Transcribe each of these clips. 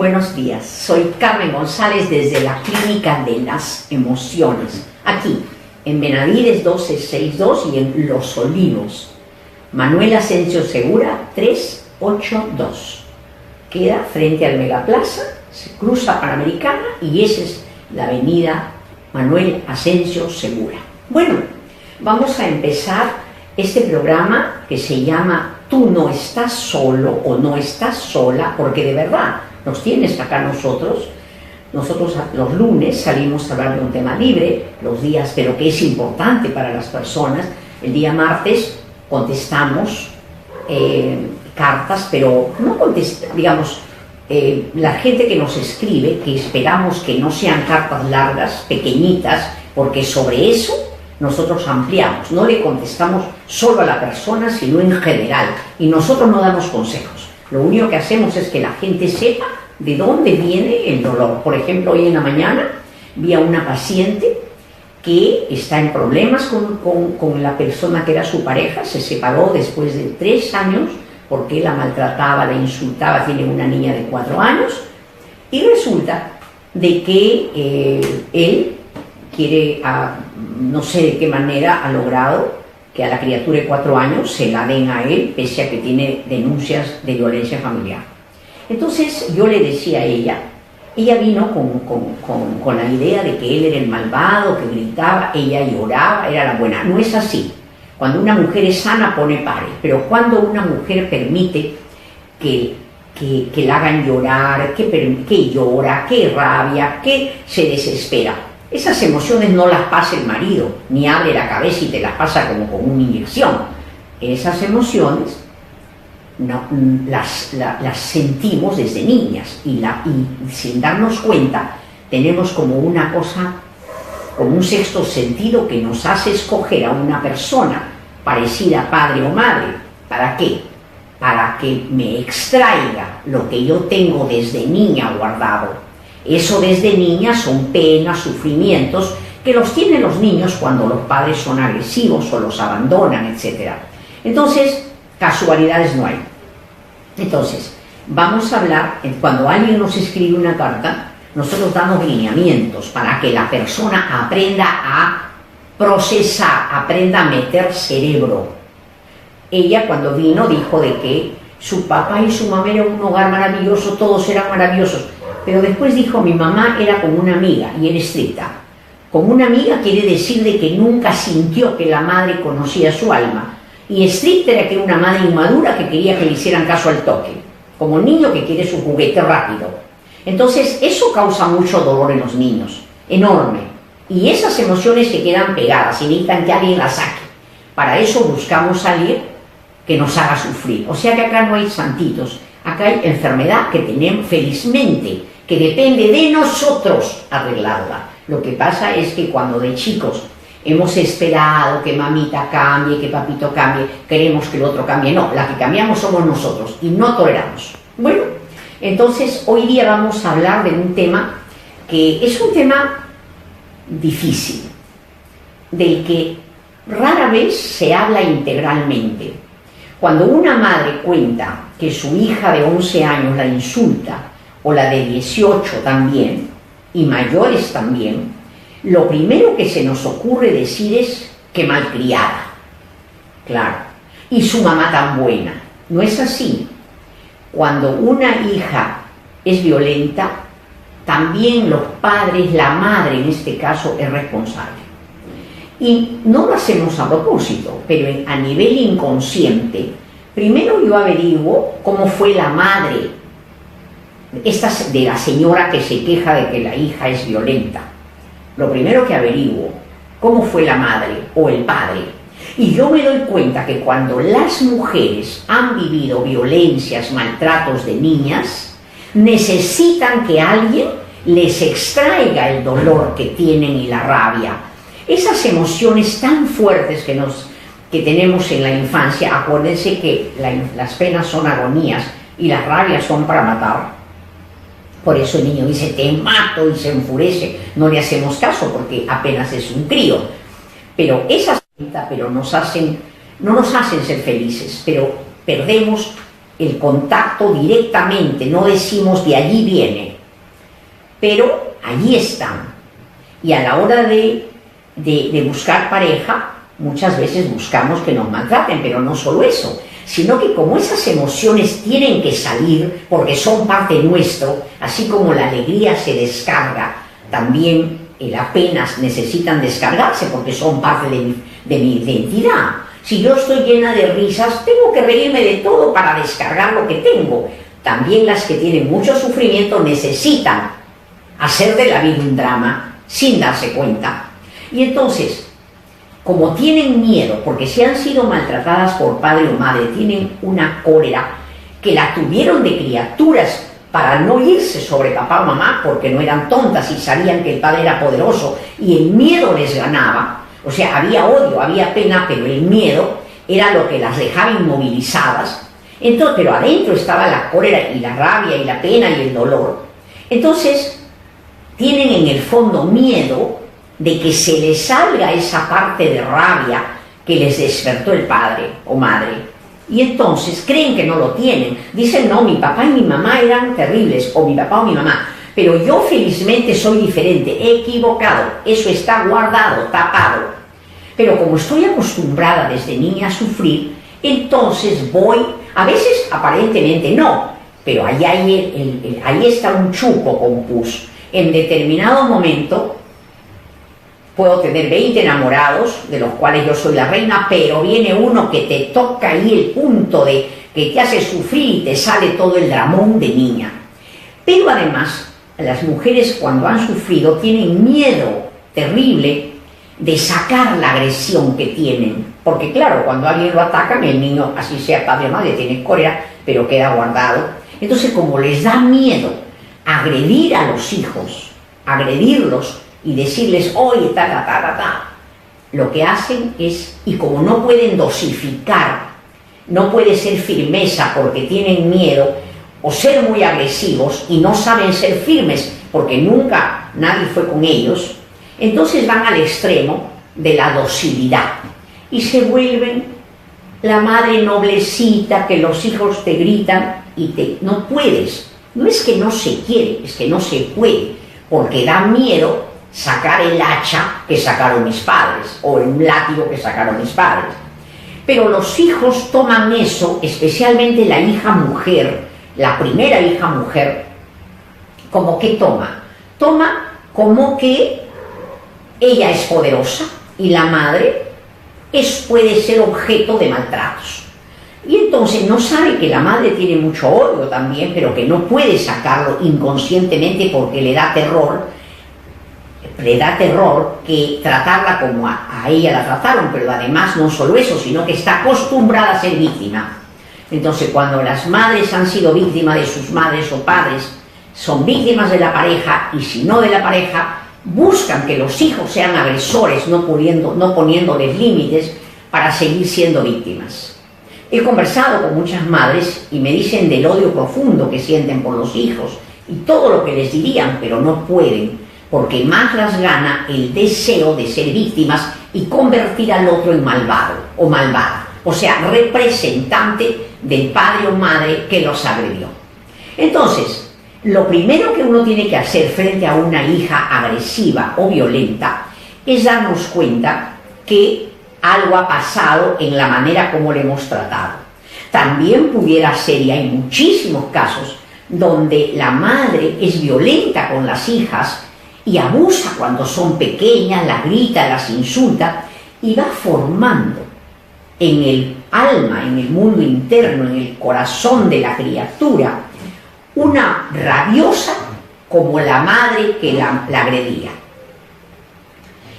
buenos días, soy Carmen González desde la Clínica de las Emociones, aquí en Benavides 1262 y en Los Olivos. Manuel Asensio Segura 382. Queda frente al Megaplaza, se cruza Panamericana y esa es la avenida Manuel Asensio Segura. Bueno, vamos a empezar este programa que se llama Tú no estás solo o no estás sola, porque de verdad nos tienes acá nosotros. Nosotros los lunes salimos a hablar de un tema libre, los días, pero que es importante para las personas. El día martes contestamos cartas, pero no contestamos, digamos, la gente que nos escribe, que esperamos que no sean cartas largas, pequeñitas, porque sobre eso nosotros ampliamos, no le contestamos solo a la persona, sino en general, y nosotros no damos consejos. Lo único que hacemos es que la gente sepa de dónde viene el dolor. Por ejemplo, hoy en la mañana vi a una paciente que está en problemas con la persona que era su pareja, se separó después de 3 años porque la maltrataba, la insultaba, tiene una niña de 4 años, y resulta de que él quiere, no sé de qué manera ha logrado que a la criatura de 4 años se la den a él, pese a que tiene denuncias de violencia familiar. Entonces yo le decía a ella vino con la idea de que él era el malvado, que gritaba, ella lloraba, era la buena. No es así. Cuando una mujer es sana pone pares, pero cuando una mujer permite que la hagan llorar, que llora, que rabia, que se desespera, esas emociones no las pasa el marido, ni abre la cabeza y te las pasa como con una inyección. Esas emociones no, las sentimos desde niñas y sin darnos cuenta tenemos como una cosa, como un sexto sentido que nos hace escoger a una persona parecida a padre o madre. ¿Para qué? Para que me extraiga lo que yo tengo desde niña guardado. Eso desde niña son penas, sufrimientos, que los tienen los niños cuando los padres son agresivos o los abandonan, etc. Entonces, casualidades no hay. Entonces, vamos a hablar, cuando alguien nos escribe una carta, nosotros damos lineamientos para que la persona aprenda a procesar, aprenda a meter cerebro. Ella cuando vino dijo de que su papá y su mamá eran un hogar maravilloso, todos eran maravillosos, pero después dijo, mi mamá era como una amiga y era estricta. Como una amiga quiere decir de que nunca sintió que la madre conocía su alma, y estricta era que era una madre inmadura que quería que le hicieran caso al toque, como un niño que quiere su juguete rápido. Entonces eso causa mucho dolor en los niños, enorme, y esas emociones se quedan pegadas y necesitan que alguien las saque. Para eso buscamos a alguien que nos haga sufrir. O sea que acá no hay santitos, acá hay enfermedad que tenemos felizmente, que depende de nosotros arreglarla. Lo que pasa es que cuando de chicos hemos esperado que mamita cambie, que papito cambie, queremos que el otro cambie, no, la que cambiamos somos nosotros y no toleramos. Bueno, entonces hoy día vamos a hablar de un tema que es un tema difícil, del que rara vez se habla integralmente. Cuando una madre cuenta que su hija de 11 años la insulta, o la de 18 también, y mayores también, lo primero que se nos ocurre decir es que malcriada. Claro, y su mamá tan buena. No es así. Cuando una hija es violenta, también los padres, la madre en este caso, es responsable. Y no lo hacemos a propósito, pero a nivel inconsciente, primero yo averiguo cómo fue la madre de la señora que se queja de que la hija es violenta. Lo primero que averiguo, cómo fue la madre o el padre. Y yo me doy cuenta que cuando las mujeres han vivido violencias, maltratos de niñas, necesitan que alguien les extraiga el dolor que tienen y la rabia. Esas emociones tan fuertes que tenemos en la infancia, acuérdense que las penas son agonías y las rabias son para matar. Por eso el niño dice, te mato, y se enfurece. No le hacemos caso porque apenas es un crío. Pero no nos hacen ser felices, pero perdemos el contacto directamente, no decimos de allí viene, pero allí están. Y a la hora de buscar pareja, muchas veces buscamos que nos maltraten, pero no solo eso, sino que como esas emociones tienen que salir porque son parte nuestro, así como la alegría se descarga, también las penas necesitan descargarse porque son parte de mi identidad. Si yo estoy llena de risas, tengo que reírme de todo para descargar lo que tengo. También las que tienen mucho sufrimiento necesitan hacer de la vida un drama sin darse cuenta. Y entonces, como tienen miedo, porque si han sido maltratadas por padre o madre, tienen una cólera que la tuvieron de criaturas para no irse sobre papá o mamá, porque no eran tontas y sabían que el padre era poderoso y el miedo les ganaba. O sea, había odio, había pena, pero el miedo era lo que las dejaba inmovilizadas. Entonces, pero adentro estaba la cólera y la rabia y la pena y el dolor. Entonces, tienen en el fondo miedo de que se les salga esa parte de rabia que les despertó el padre o madre. Y entonces creen que no lo tienen. Dicen, no, mi papá y mi mamá eran terribles, o mi papá o mi mamá. Pero yo felizmente soy diferente, he equivocado, eso está guardado, tapado. Pero como estoy acostumbrada desde niña a sufrir, entonces voy, a veces aparentemente no, pero ahí está un chupo con pus. En determinado momento puedo tener 20 enamorados, de los cuales yo soy la reina, pero viene uno que te toca ahí el punto de que te hace sufrir y te sale todo el dramón de niña. Pero además, las mujeres cuando han sufrido tienen miedo terrible de sacar la agresión que tienen. Porque claro, cuando alguien lo atacan, el niño, así sea padre o madre, tiene cólera, pero queda guardado. Entonces, como les da miedo agredir a los hijos, agredirlos y decirles, oye, lo que hacen es, y como no pueden dosificar, no puede ser firmeza porque tienen miedo, o ser muy agresivos y no saben ser firmes porque nunca nadie fue con ellos, entonces van al extremo de la docilidad y se vuelven la madre noblecita que los hijos te gritan y no puedes. No es que no se quiere, es que no se puede, porque da miedo sacar el hacha que sacaron mis padres o el látigo que sacaron mis padres. Pero los hijos toman eso, especialmente la hija mujer, la primera hija mujer, como que toma como que ella es poderosa y la madre puede ser objeto de maltratos. Y entonces no sabe que la madre tiene mucho odio también, pero que no puede sacarlo inconscientemente porque le da terror que tratarla como a ella la trataron, pero además no solo eso, sino que está acostumbrada a ser víctima. Entonces, cuando las madres han sido víctimas de sus madres o padres, son víctimas de la pareja, y si no de la pareja, buscan que los hijos sean agresores, no poniéndoles límites para seguir siendo víctimas. He conversado con muchas madres y me dicen del odio profundo que sienten por los hijos y todo lo que les dirían, pero no pueden, porque más las gana el deseo de ser víctimas y convertir al otro en malvado o malvada, o sea, representante del padre o madre que los agredió. Entonces, lo primero que uno tiene que hacer frente a una hija agresiva o violenta es darnos cuenta que algo ha pasado en la manera como le hemos tratado. También pudiera ser, y hay muchísimos casos, donde la madre es violenta con las hijas y abusa cuando son pequeñas, las grita, las insulta, y va formando en el alma, en el mundo interno, en el corazón de la criatura, una rabiosa como la madre que la agredía.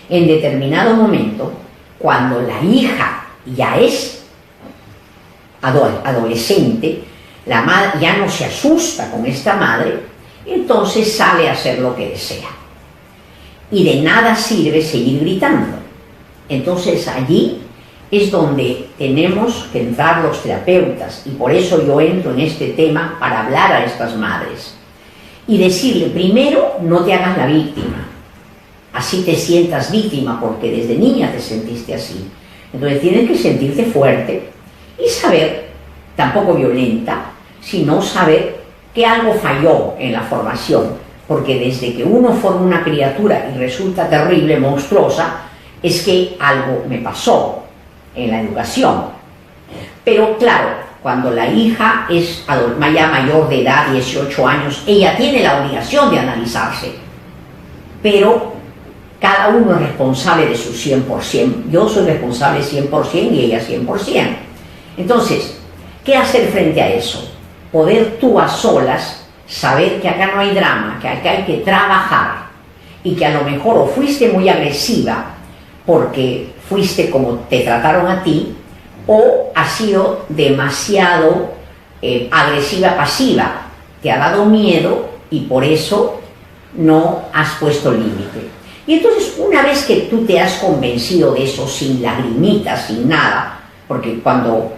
En determinado momento, cuando la hija ya es adolescente, la madre ya no se asusta con esta madre, entonces sale a hacer lo que desea. Y de nada sirve seguir gritando. Entonces allí es donde tenemos que entrar los terapeutas, y por eso yo entro en este tema para hablar a estas madres y decirle, primero, no te hagas la víctima, así te sientas víctima porque desde niña te sentiste así. Entonces tienes que sentirte fuerte y saber, tampoco violenta, sino saber que algo falló en la formación, porque desde que uno forma una criatura y resulta terrible, monstruosa, es que algo me pasó en la educación. Pero claro, cuando la hija es ya mayor de edad, 18 años, ella tiene la obligación de analizarse, pero cada uno es responsable de su 100%. Yo soy responsable 100% y ella 100%. Entonces, ¿qué hacer frente a eso? Poder tú a solas saber que acá no hay drama, que acá hay que trabajar y que a lo mejor o fuiste muy agresiva porque fuiste como te trataron a ti, o has sido demasiado agresiva pasiva, te ha dado miedo y por eso no has puesto límite. Y entonces, una vez que tú te has convencido de eso, sin lagrimitas, sin nada, porque cuando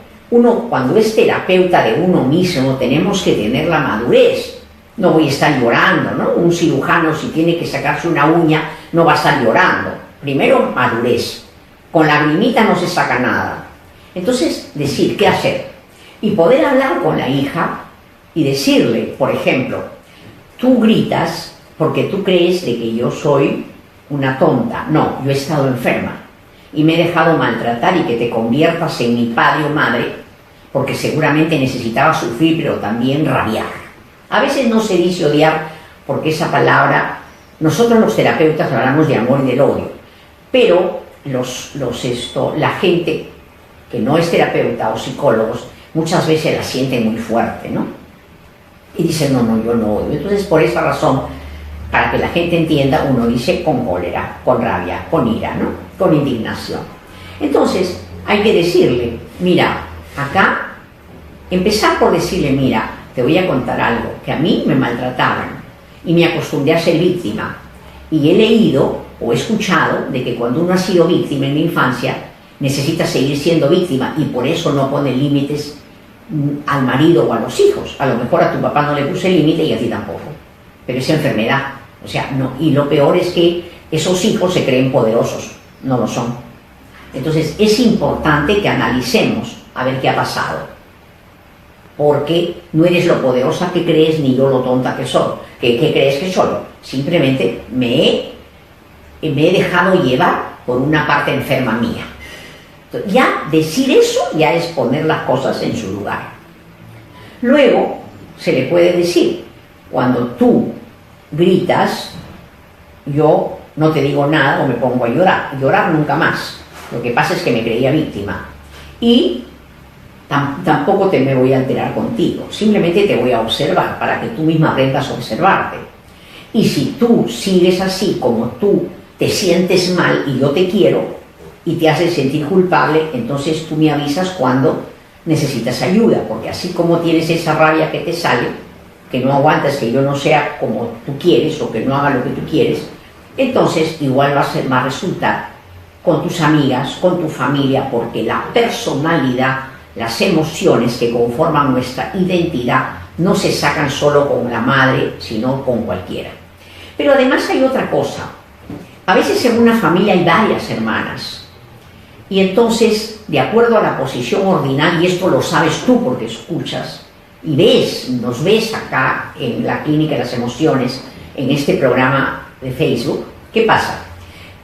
es terapeuta de uno mismo, tenemos que tener la madurez. No voy a estar llorando, ¿no? Un cirujano, si tiene que sacarse una uña, no va a estar llorando. Primero, madurez. Con lagrimita no se saca nada. Entonces, decir qué hacer. Y poder hablar con la hija y decirle, por ejemplo, tú gritas porque tú crees de que yo soy una tonta. No, yo he estado enferma y me he dejado maltratar y que te conviertas en mi padre o madre, porque seguramente necesitaba sufrir, pero también rabiar. A veces no se dice odiar, porque esa palabra, nosotros los terapeutas hablamos de amor y del odio, pero la gente que no es terapeuta o psicólogos, muchas veces la sienten muy fuerte, ¿no? Y dicen, no, yo no odio. Entonces, por esa razón, para que la gente entienda, uno dice con cólera, con rabia, con ira, ¿no? Con indignación. Entonces, hay que decirle, mira, acá, empezar por decirle, mira, te voy a contar algo, que a mí me maltrataban y me acostumbré a ser víctima. Y he leído o he escuchado de que cuando uno ha sido víctima en la infancia, necesita seguir siendo víctima y por eso no pone límites al marido o a los hijos. A lo mejor a tu papá no le puse límite y a ti tampoco. Pero es enfermedad. O sea, no. Y lo peor es que esos hijos se creen poderosos. No lo son. Entonces es importante que analicemos a ver qué ha pasado. Porque no eres lo poderosa que crees ni yo lo tonta que soy. ¿Qué crees que soy? Simplemente me he dejado llevar por una parte enferma mía. Entonces, ya decir eso ya es poner las cosas en su lugar. Luego se le puede decir, cuando tú gritas, yo no te digo nada o me pongo a llorar. Llorar nunca más. Lo que pasa es que me creía víctima. Y tampoco me voy a alterar contigo. Simplemente te voy a observar para que tú misma aprendas a observarte. Y si tú sigues así como tú te sientes mal y yo te quiero y te haces sentir culpable, entonces tú me avisas cuando necesitas ayuda, porque así como tienes esa rabia que te sale, que no aguantas que yo no sea como tú quieres o que no haga lo que tú quieres, entonces igual va a resultar con tus amigas, con tu familia, porque la personalidad, las emociones que conforman nuestra identidad no se sacan solo con la madre, sino con cualquiera. Pero además hay otra cosa. A veces en una familia hay varias hermanas y entonces, de acuerdo a la posición ordinaria, y esto lo sabes tú porque escuchas y nos ves acá en la Clínica de las Emociones, en este programa de Facebook, ¿qué pasa?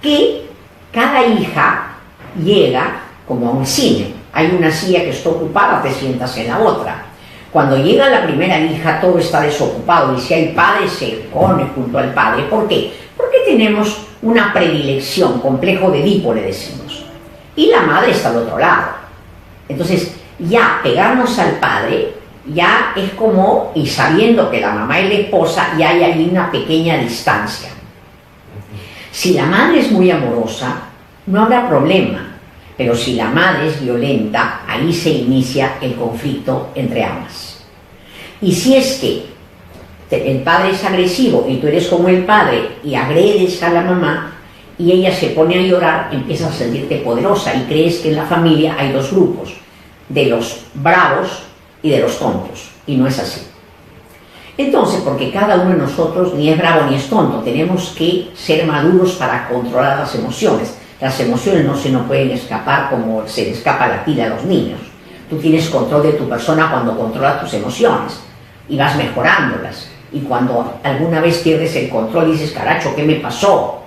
Que cada hija llega como a un cine. Hay una silla que está ocupada, te sientas en la otra. Cuando llega la primera hija, todo está desocupado y si hay padre, se pone junto al padre. ¿Por qué? Porque tenemos una predilección, complejo de Edipo le decimos. Y la madre está al otro lado. Entonces, ya pegarnos al padre, ya es como, y sabiendo que la mamá es la esposa, ya hay ahí una pequeña distancia. Si la madre es muy amorosa, no habrá problema. Pero si la madre es violenta, ahí se inicia el conflicto entre ambas. Y si es que el padre es agresivo y tú eres como el padre y agredes a la mamá y ella se pone a llorar, empiezas a sentirte poderosa y crees que en la familia hay dos grupos, de los bravos y de los tontos. Y no es así. Entonces, porque cada uno de nosotros ni es bravo ni es tonto, tenemos que ser maduros para controlar las emociones. Las emociones no se nos pueden escapar como se le escapa la pila a los niños, Tú tienes control de tu persona cuando controlas tus emociones y vas mejorándolas. Y cuando alguna vez pierdes el control dices, caracho, ¿qué me pasó?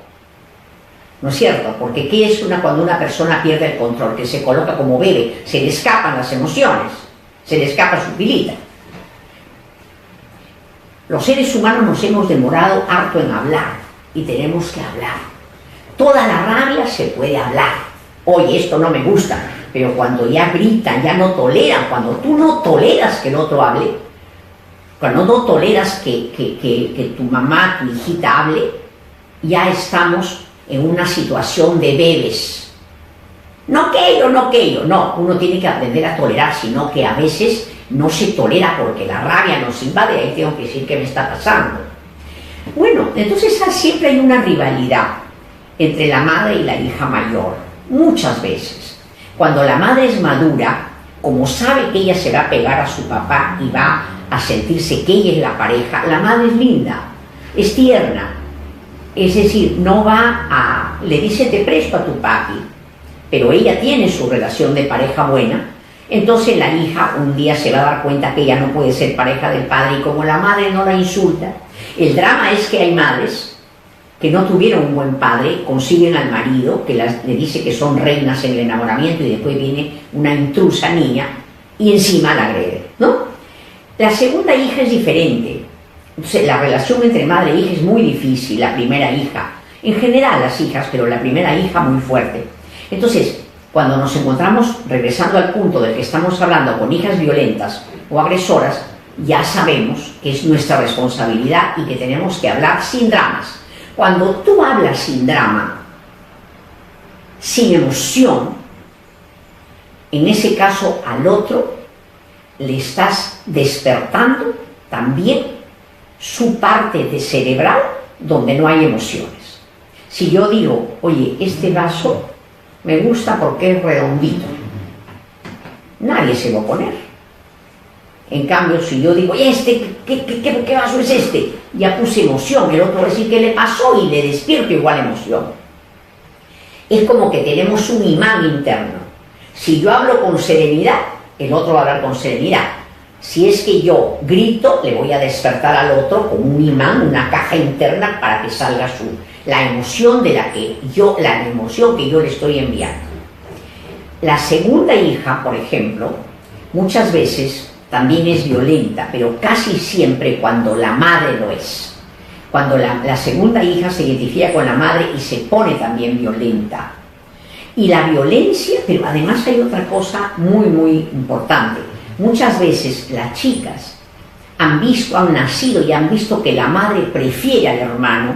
¿No es cierto? Porque ¿qué es cuando una persona pierde el control? Que se coloca como bebé, se le escapan las emociones, se le escapa su pilita. Los seres humanos nos hemos demorado harto en hablar y tenemos que hablar. Toda la rabia se puede hablar. Oye, esto no me gusta, pero cuando ya gritan, ya no toleran, cuando tú no toleras que el otro hable, cuando no toleras que tu mamá, tu hijita hable, ya estamos en una situación de bebés. No que yo, no, uno tiene que aprender a tolerar, sino que a veces no se tolera porque la rabia nos invade, ahí tengo que decir qué me está pasando. Bueno, entonces siempre hay una rivalidad entre la madre y la hija mayor, muchas veces. Cuando la madre es madura, como sabe que ella se va a pegar a su papá y va a sentirse que ella es la pareja, la madre es linda, es tierna, es decir, no le dice te presto a tu papi, pero ella tiene su relación de pareja buena. Entonces la hija un día se va a dar cuenta que ella no puede ser pareja del padre y como la madre no la insulta, el drama es que hay madres que no tuvieron un buen padre, consiguen al marido que le dice que son reinas en el enamoramiento y después viene una intrusa niña y encima la agrede, ¿no? La segunda hija es diferente. Entonces, la relación entre madre e hija es muy difícil, la primera hija, en general las hijas, pero la primera hija muy fuerte. Entonces, cuando nos encontramos, regresando al punto del que estamos hablando, con hijas violentas o agresoras, ya sabemos que es nuestra responsabilidad y que tenemos que hablar sin dramas. Cuando tú hablas sin drama, sin emoción, en ese caso al otro le estás despertando también su parte de cerebral donde no hay emociones. Si yo digo, oye, este vaso me gusta porque es redondito, nadie se va a oponer. En cambio, si yo digo, oye, ¿qué vaso es este? Ya puse emoción, el otro va a decir, ¿qué le pasó? Y le despierto igual emoción. Es como que tenemos un imán interno. Si yo hablo con serenidad, el otro va a hablar con serenidad. Si es que yo grito, le voy a despertar al otro con un imán, una caja interna para que salga la emoción la emoción que yo le estoy enviando. La segunda hija, por ejemplo, muchas veces también es violenta, pero casi siempre cuando la madre lo es. Cuando la segunda hija se identifica con la madre y se pone también violenta. Y la violencia, pero además hay otra cosa muy, muy importante. Muchas veces las chicas han nacido y han visto que la madre prefiere al hermano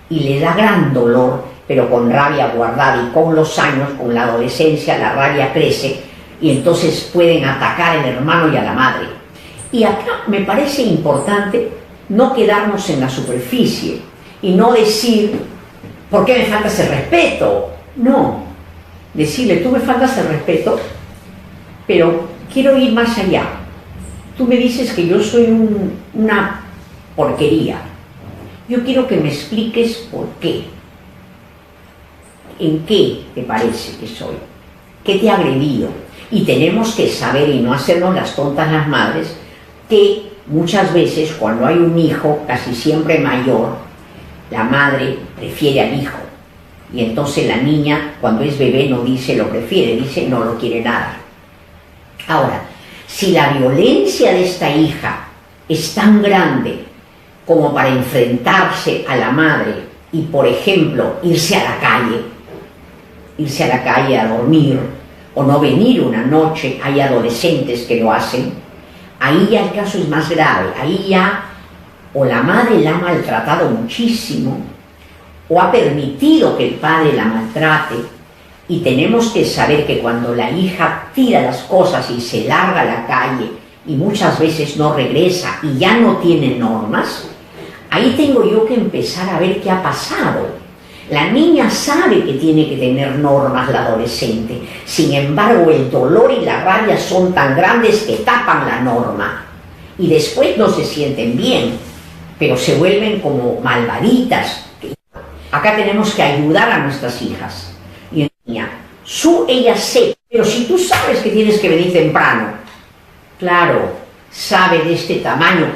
y le da gran dolor, pero con rabia guardada, y con los años, con la adolescencia, la rabia crece y entonces pueden atacar al hermano y a la madre. Y acá me parece importante no quedarnos en la superficie y no decir, ¿por qué me faltas el respeto? No, decirle, tú me faltas el respeto, pero quiero ir más allá. Tú me dices que yo soy una porquería. Yo quiero que me expliques por qué. ¿En qué te parece que soy? ¿Qué te ha agredido? Y tenemos que saber, y no hacernos las tontas las madres, que muchas veces cuando hay un hijo, casi siempre mayor, la madre prefiere al hijo. Y entonces la niña, cuando es bebé, no dice lo prefiere, dice no lo quiere nada. Ahora, si la violencia de esta hija es tan grande como para enfrentarse a la madre y, por ejemplo, irse a la calle a dormir o no venir una noche, hay adolescentes que lo hacen, ahí ya el caso es más grave, ahí ya o la madre la ha maltratado muchísimo o ha permitido que el padre la maltrate. Y tenemos que saber que cuando la hija tira las cosas y se larga a la calle y muchas veces no regresa y ya no tiene normas, ahí tengo yo que empezar a ver qué ha pasado. La niña sabe que tiene que tener normas, la adolescente. Sin embargo, el dolor y la rabia son tan grandes que tapan la norma. Y después no se sienten bien, pero se vuelven como malvaditas. Acá tenemos que ayudar a nuestras hijas. Su ella sé, pero si tú sabes que tienes que venir temprano, claro, sabe de este tamaño,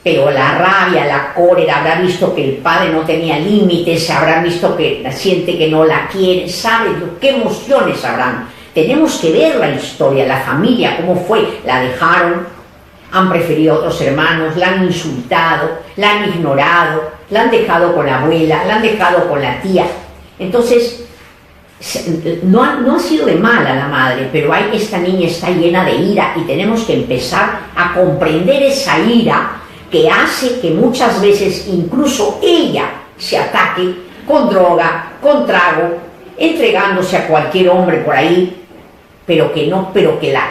pero la rabia, la cólera, habrá visto que el padre no tenía límites, habrá visto que siente que no la quiere, sabe qué emociones habrán. Tenemos que ver la historia, la familia, cómo fue, la dejaron, han preferido a otros hermanos, la han insultado, la han ignorado, la han dejado con la abuela, la han dejado con la tía. Entonces, no ha sido de mala la madre, pero esta niña está llena de ira y tenemos que empezar a comprender esa ira que hace que muchas veces incluso ella se ataque con droga, con trago, entregándose a cualquier hombre por ahí, pero que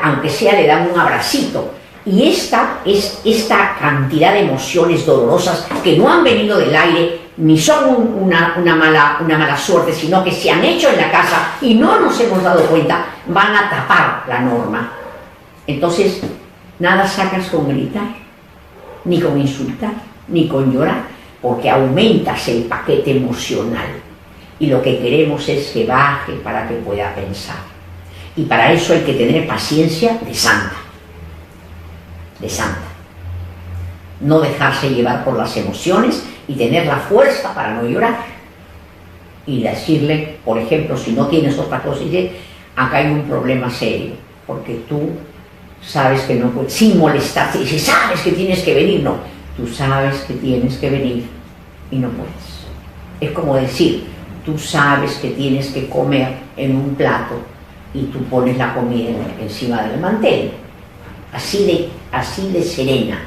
aunque sea le dan un abracito. Y esta cantidad de emociones dolorosas que no han venido del aire, ni son una mala suerte, sino que se han hecho en la casa y no nos hemos dado cuenta, van a tapar la norma. Entonces, nada sacas con gritar, ni con insultar, ni con llorar, porque aumentas el paquete emocional. Y lo que queremos es que baje para que pueda pensar. Y para eso hay que tener paciencia de santa. De santa. No dejarse llevar por las emociones y tener la fuerza para no llorar. Y decirle, por ejemplo, si no tienes otra cosa, dice, acá hay un problema serio, porque tú sabes que no puedes, sin molestarte, dice, sabes que tienes que venir, no, tú sabes que tienes que venir y no puedes. Es como decir, tú sabes que tienes que comer en un plato y tú pones la comida encima del mantel. Así de serena,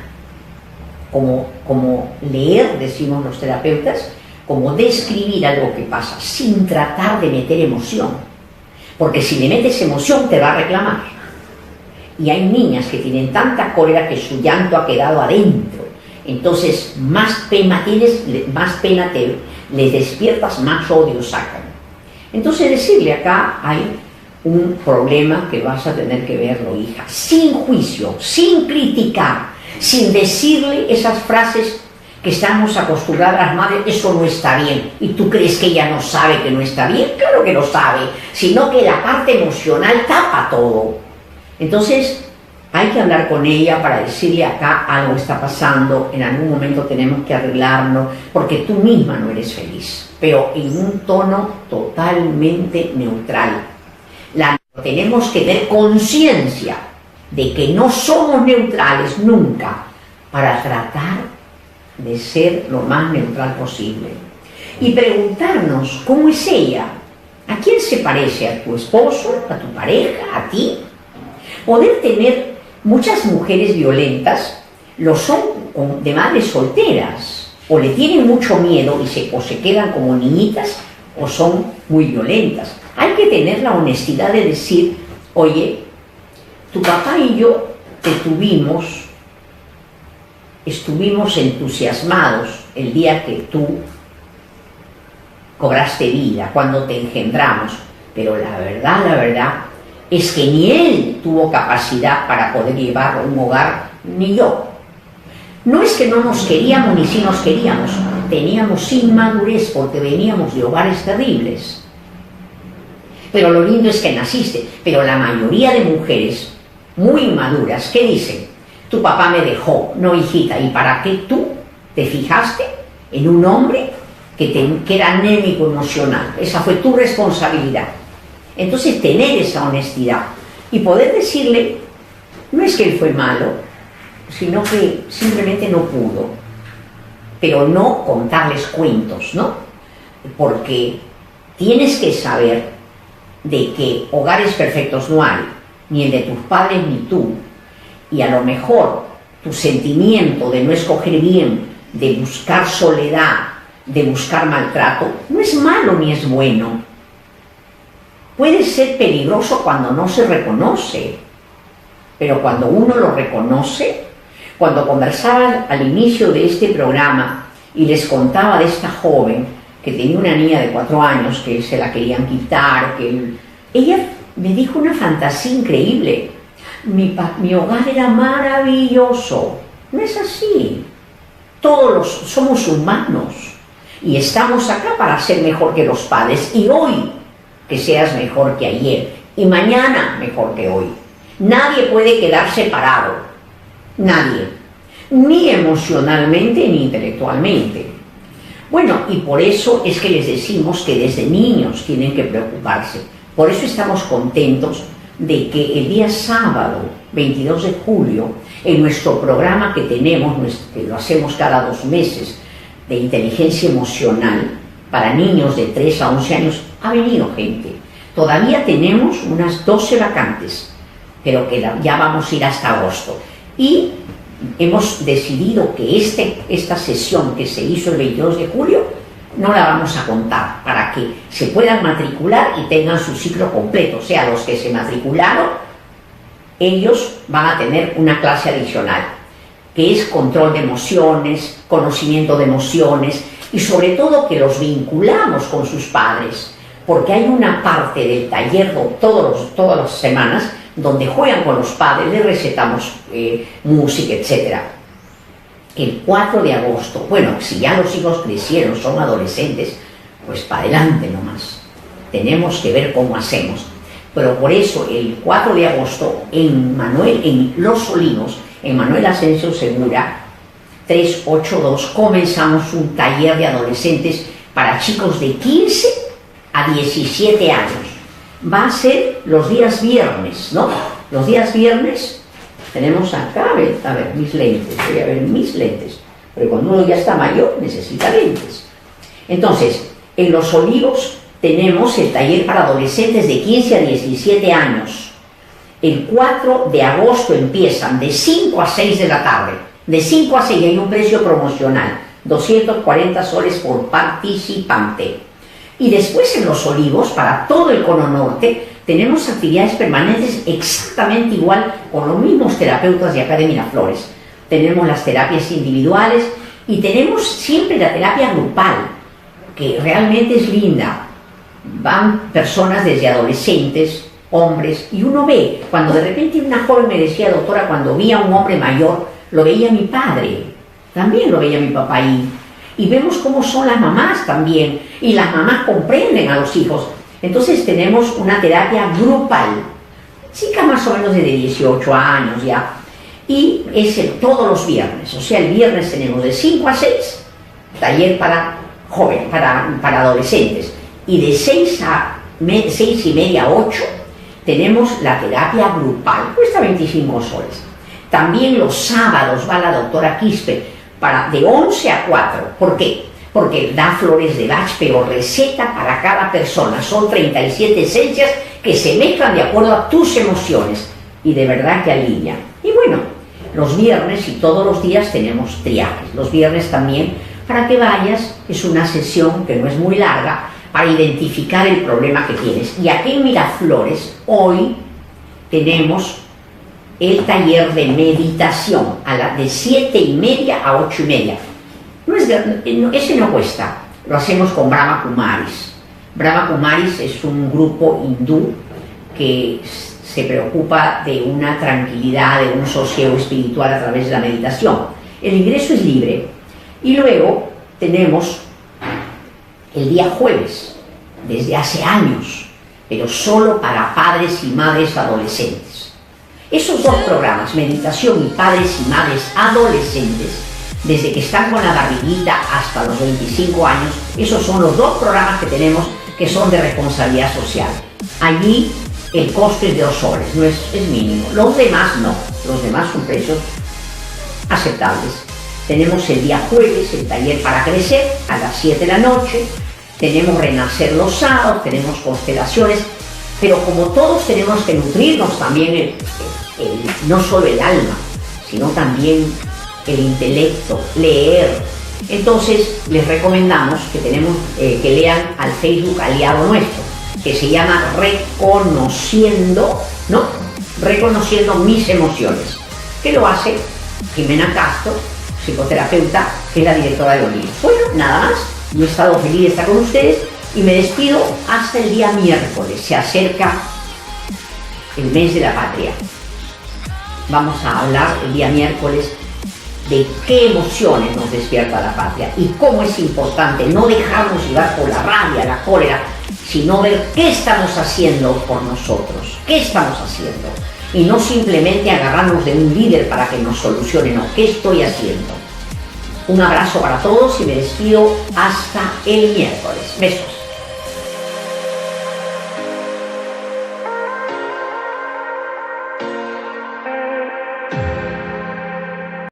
como leer, decimos los terapeutas, como describir algo que pasa, sin tratar de meter emoción, porque si le metes emoción te va a reclamar. Y hay niñas que tienen tanta cólera que su llanto ha quedado adentro, entonces más pena tienes, más pena les despiertas, más odio sacan. Entonces decirle, acá hay un problema que vas a tener que verlo, hija, sin juicio, sin criticar, sin decirle esas frases que estamos acostumbradas las madres, eso no está bien, y tú crees que ella no sabe que no está bien, claro que lo sabe, sino que la parte emocional tapa todo. Entonces hay que hablar con ella para decirle, acá algo está pasando, en algún momento tenemos que arreglarlo, porque tú misma no eres feliz, pero en un tono totalmente neutral. Tenemos que tener conciencia de que no somos neutrales nunca, para tratar de ser lo más neutral posible. Y preguntarnos, ¿cómo es ella? ¿A quién se parece? ¿A tu esposo? ¿A tu pareja? ¿A ti? Poder tener muchas mujeres violentas, lo son de madres solteras, o le tienen mucho miedo y o se quedan como niñitas, o son muy violentas. Hay que tener la honestidad de decir, oye, tu papá y yo estuvimos entusiasmados el día que tú cobraste vida, cuando te engendramos, pero la verdad es que ni él tuvo capacidad para poder llevar un hogar, ni yo. No es que no nos queríamos ni si nos queríamos, teníamos inmadurez porque veníamos de hogares terribles. Pero lo lindo es que naciste, pero la mayoría de mujeres muy inmaduras, ¿qué dicen? Tu papá me dejó, no hijita, ¿y para qué tú te fijaste en un hombre que era anémico emocional? Esa fue tu responsabilidad. Entonces tener esa honestidad y poder decirle, no es que él fue malo, sino que simplemente no pudo, pero no contarles cuentos, ¿no? Porque tienes que saber de que hogares perfectos no hay, ni el de tus padres ni tú, y a lo mejor tu sentimiento de no escoger bien, de buscar soledad, de buscar maltrato, no es malo ni es bueno. Puede ser peligroso cuando no se reconoce, pero cuando uno lo reconoce, cuando conversaba al inicio de este programa y les contaba de esta joven que tenía una niña de 4 años que se la querían quitar, ella me dijo una fantasía increíble. Mi hogar era maravilloso. No es así. Todos somos humanos y estamos acá para ser mejor que los padres, y hoy que seas mejor que ayer, y mañana mejor que hoy. Nadie puede quedarse parado, nadie, ni emocionalmente ni intelectualmente. Bueno, y por eso es que les decimos que desde niños tienen que preocuparse. Por eso estamos contentos de que el día sábado, 22 de julio, en nuestro programa que tenemos, que lo hacemos cada 2 meses, de inteligencia emocional para niños de 3 a 11 años, ha venido gente. Todavía tenemos unas 12 vacantes, pero que ya vamos a ir hasta agosto. Y hemos decidido que esta sesión que se hizo el 22 de julio no la vamos a contar para que se puedan matricular y tengan su ciclo completo. O sea, los que se matricularon, ellos van a tener una clase adicional, que es control de emociones, conocimiento de emociones y sobre todo que los vinculamos con sus padres, porque hay una parte del taller todas las semanas donde juegan con los padres, les recetamos música, etc. El 4 de agosto, bueno, si ya los hijos crecieron, son adolescentes, pues para adelante nomás. Tenemos que ver cómo hacemos. Pero por eso el 4 de agosto en Los Olivos, en Manuel Asensio Segura, 382, comenzamos un taller de adolescentes para chicos de 15 a 17 años. Va a ser los días viernes, ¿no? Los días viernes tenemos acá, a ver, mis lentes, voy a ver mis lentes, pero cuando uno ya está mayor necesita lentes. Entonces, en Los Olivos tenemos el taller para adolescentes de 15 a 17 años. El 4 de agosto empiezan de 5 a 6 de la tarde. De 5 a 6 hay un precio promocional, 240 soles por participante. Y después en Los Olivos, para todo el cono norte, tenemos actividades permanentes exactamente igual con los mismos terapeutas de acá de Miraflores. Tenemos las terapias individuales y tenemos siempre la terapia grupal, que realmente es linda. Van personas desde adolescentes, hombres, y uno ve, cuando de repente una joven me decía, doctora, cuando vi a un hombre mayor, lo veía mi padre, también lo veía mi papá ahí. Y vemos cómo son las mamás también, y las mamás comprenden a los hijos. Entonces tenemos una terapia grupal, chicas más o menos de 18 años ya, y es todos los viernes, o sea, el viernes tenemos de 5 a 6, taller para jóvenes, para adolescentes, y de 6 y media a 8 tenemos la terapia grupal, cuesta 25 soles. También los sábados va la doctora Quispe, de 11 a 4. ¿Por qué? Porque da flores de Bach, pero receta para cada persona. Son 37 esencias que se mezclan de acuerdo a tus emociones y de verdad que alivian. Y bueno, los viernes y todos los días tenemos triajes. Los viernes también, para que vayas, es una sesión que no es muy larga, para identificar el problema que tienes. Y aquí en Miraflores, hoy tenemos el taller de meditación de 7 y media a 8 y media. Ese no cuesta, lo hacemos con Brahma Kumaris. Brahma Kumaris es un grupo hindú que se preocupa de una tranquilidad, de un sosiego espiritual a través de la meditación. El ingreso es libre. Y luego tenemos el día jueves, desde hace años, pero solo para padres y madres adolescentes. Esos 2 programas, meditación y padres y madres adolescentes, desde que están con la barriguita hasta los 25 años, esos son los 2 programas que tenemos que son de responsabilidad social. Allí el coste es de 2 soles, no es mínimo. Los demás no, los demás son precios aceptables. Tenemos el día jueves el taller para crecer a las 7 de la noche, tenemos renacer los sábados, tenemos constelaciones, pero como todos tenemos que nutrirnos también no solo el alma, sino también el intelecto, leer. Entonces les recomendamos que lean al Facebook aliado nuestro, que se llama Reconociendo mis emociones, que lo hace Jimena Castro, psicoterapeuta, que es la directora de Olivos. Bueno, nada más, yo he estado feliz de estar con ustedes y me despido hasta el día miércoles. Se acerca el mes de la patria. Vamos a hablar el día miércoles de qué emociones nos despierta la patria y cómo es importante no dejarnos llevar por la rabia, la cólera, sino ver qué estamos haciendo por nosotros, qué estamos haciendo, y no simplemente agarrarnos de un líder para que nos solucione, no, ¿qué estoy haciendo? Un abrazo para todos y me despido hasta el miércoles. Besos.